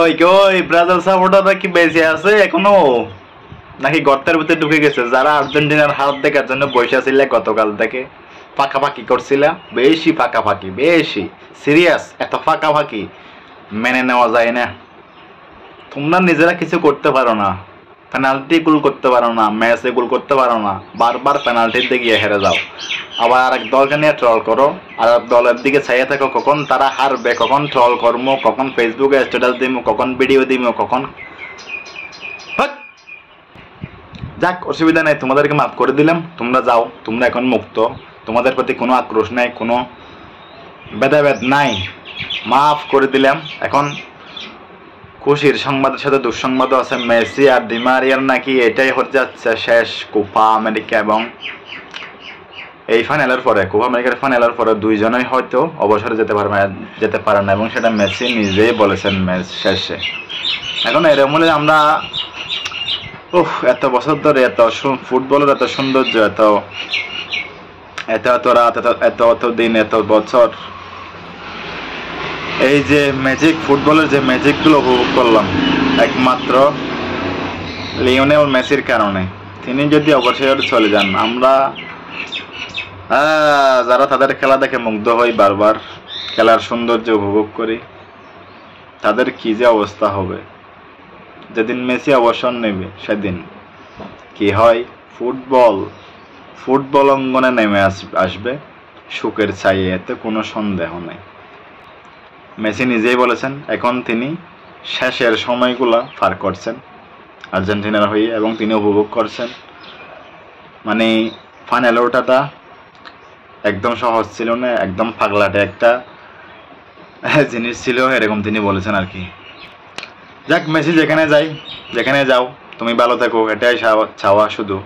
কই কই ব্রাজিল সাপোর্টাররা কি বেঁচে আছে এখনো নাকি গর্তের ভিতরে ঢুকে গেছে? যারা আর্জেন্টিনার হাত দেখার জন্য বসে ছিল গতকাল থেকে ফাঁকাফাঁকি করছিল, বেশি ফাঁকাফাঁকি, বেশি সিরিয়াস। এত ফাঁকাফাঁকি মেনে নেওয়া যায় না। তোমরা নিজেরা কিছু করতে পারো না, পেনাল্টি গোল করতে পারো না, ম্যাচে গোল করতে পারো না, বারবার পেনাল্টিতে গিয়ে হেরে যাও। আবার আরেক দলকে নিয়ে ট্রল করো, আর দলের দিকে চাইয়ে থাকো কখন তারা হারবে, কখন ট্রল করবো, কখন ফেসবুকে স্ট্যাটাস দিব, কখন ভিডিও দিব, কখন। যাক, অসুবিধা নেই, তোমাদেরকে মাফ করে দিলাম। তোমরা যাও, তোমরা এখন মুক্ত, তোমাদের প্রতি কোনো আক্রোশ নাই, কোনো ভেদাভেদ নাই, মাফ করে দিলাম। এখন খুশির সংবাদের সাথে দুঃসংবাদও আছে। মেসি আর ডি মারিয়ার নাকি এটাই হতে যাচ্ছে শেষ কোপা আমেরিকা, এবং এই ফাইনালের পরে, কোপা আমেরিকার ফাইনালের পরে দুইজনেই হয়তো অবসরে যেতে পারে না, এবং সেটা মেসি নিজেই বলেছেন ম্যাচ শেষে। এখন এরকম হলে আমরা এত বছর ধরে এত ফুটবলের এত সৌন্দর্য, এত এত এত রাত, এত এত দিন, এত বছর, এই যে ম্যাজিক, ফুটবলের যে ম্যাজিকগুলো উপভোগ করলাম একমাত্র লিওনেল মেসির কারণে। তিনি যদি অবসরে চলে যান, আমরা যারা তাদের খেলা দেখে মুগ্ধ হই, বারবার খেলার সৌন্দর্য উপভোগ করি, তাদের কি যে অবস্থা হবে যেদিন মেসি অবসর নেবে। সেদিন কি হয়, ফুটবল অঙ্গনে নেমে আসবে সুখের ছায়ে, এতে কোনো সন্দেহ নেই। মেসি নিজেই বলেছেন এখন তিনি শেষের সময়গুলো পার করছেন আর্জেন্টিনার হয়ে, এবং তিনি উপভোগ করছেন। মানে ফাইনালে ওঠাটা একদম সহজ ছিল না, একদম পাগলাটে একটা জিনিস ছিল, এরকম তিনি বলেছেন আর কি। যাক, মেসি যেখানে যাও তুমি ভালো থেকো, এটাই চাওয়া শুধু।